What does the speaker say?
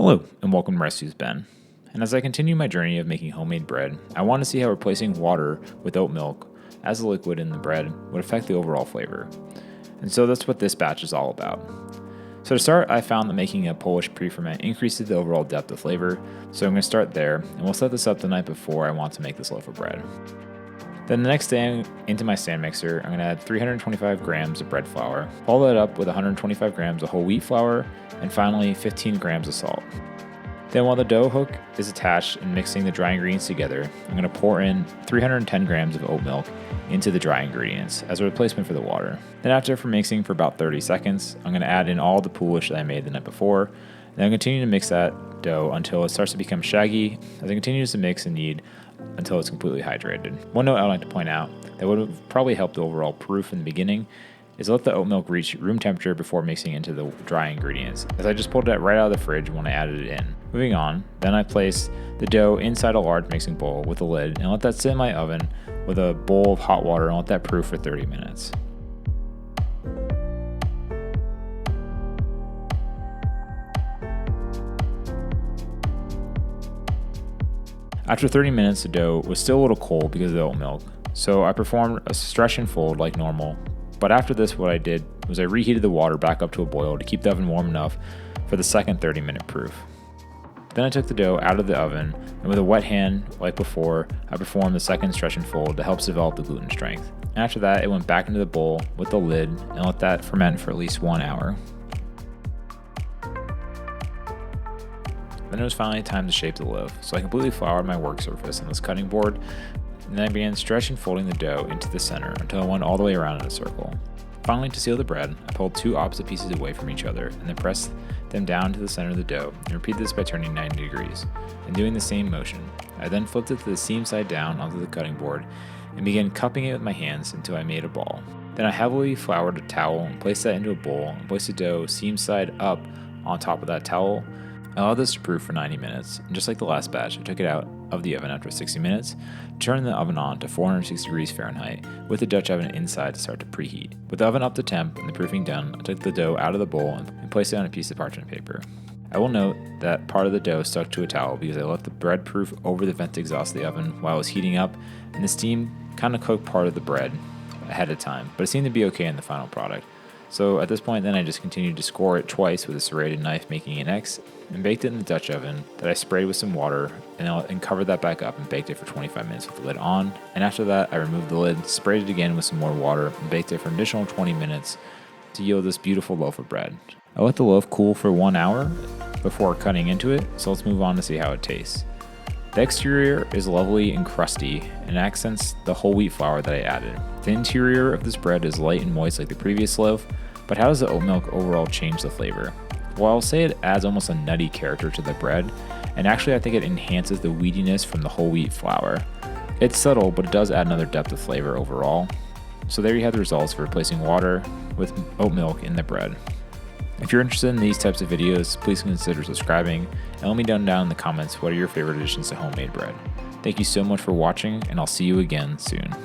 Hello, and welcome to Recipes Ben. And as I continue my journey of making homemade bread, I want to see how replacing water with oat milk as a liquid in the bread would affect the overall flavor. And so that's what this batch is all about. So to start, I found that making a Polish pre-ferment increases the overall depth of flavor, so I'm going to start there, and we'll set this up the night before I want to make this loaf of bread. Then the next day, into my stand mixer, I'm going to add 325 grams of bread flour, follow that up with 125 grams of whole wheat flour, and finally 15 grams of salt. Then while the dough hook is attached and mixing the dry ingredients together, I'm going to pour in 310 grams of oat milk into the dry ingredients as a replacement for the water. Then after mixing for about 30 seconds, I'm going to add in all the poolish that I made the night before, and then continue to mix that dough until it starts to become shaggy as it continues to mix and knead until it's completely hydrated. One note I'd like to point out that would have probably helped the overall proof in the beginning is let the oat milk reach room temperature before mixing into the dry ingredients, as I just pulled it right out of the fridge when I added it in. Moving on, then I place the dough inside a large mixing bowl with a lid and let that sit in my oven with a bowl of hot water and let that proof for 30 minutes. After 30 minutes, the dough was still a little cold because of the oat milk, so I performed a stretch and fold like normal. But after this, what I did was I reheated the water back up to a boil to keep the oven warm enough for the second 30-minute proof. Then I took the dough out of the oven, and with a wet hand, like before, I performed the second stretch and fold to help develop the gluten strength. After that, it went back into the bowl with the lid and let that ferment for at least 1 hour. Then it was finally time to shape the loaf, so I completely floured my work surface on this cutting board, and then I began stretching and folding the dough into the center until I went all the way around in a circle. Finally, to seal the bread, I pulled two opposite pieces away from each other and then pressed them down to the center of the dough and repeat this by turning 90 degrees and doing the same motion. I then flipped it to the seam side down onto the cutting board and began cupping it with my hands until I made a ball. Then I heavily floured a towel and placed that into a bowl and placed the dough seam side up on top of that towel. I allowed this to proof for 90 minutes, and just like the last batch, I took it out of the oven after 60 minutes, turned the oven on to 460 degrees Fahrenheit with the Dutch oven inside to start to preheat. With the oven up to temp and the proofing done, I took the dough out of the bowl and placed it on a piece of parchment paper. I will note that part of the dough stuck to a towel because I left the bread proof over the vent exhaust of the oven while it was heating up, and the steam kind of cooked part of the bread ahead of time, but it seemed to be okay in the final product. So at this point, then I just continued to score it twice with a serrated knife, making an X, and baked it in the Dutch oven that I sprayed with some water and covered that back up and baked it for 25 minutes with the lid on. And after that, I removed the lid, sprayed it again with some more water, and baked it for an additional 20 minutes to yield this beautiful loaf of bread. I let the loaf cool for 1 hour before cutting into it, so let's move on to see how it tastes. The exterior is lovely and crusty and accents the whole wheat flour that I added. The interior of this bread is light and moist like the previous loaf, but how does the oat milk overall change the flavor? Well, I'll say it adds almost a nutty character to the bread, and actually I think it enhances the wheatiness from the whole wheat flour. It's subtle, but it does add another depth of flavor overall. So there you have the results for replacing water with oat milk in the bread. If you're interested in these types of videos, please consider subscribing, and let me know down in the comments what are your favorite additions to homemade bread. Thank you so much for watching, and I'll see you again soon.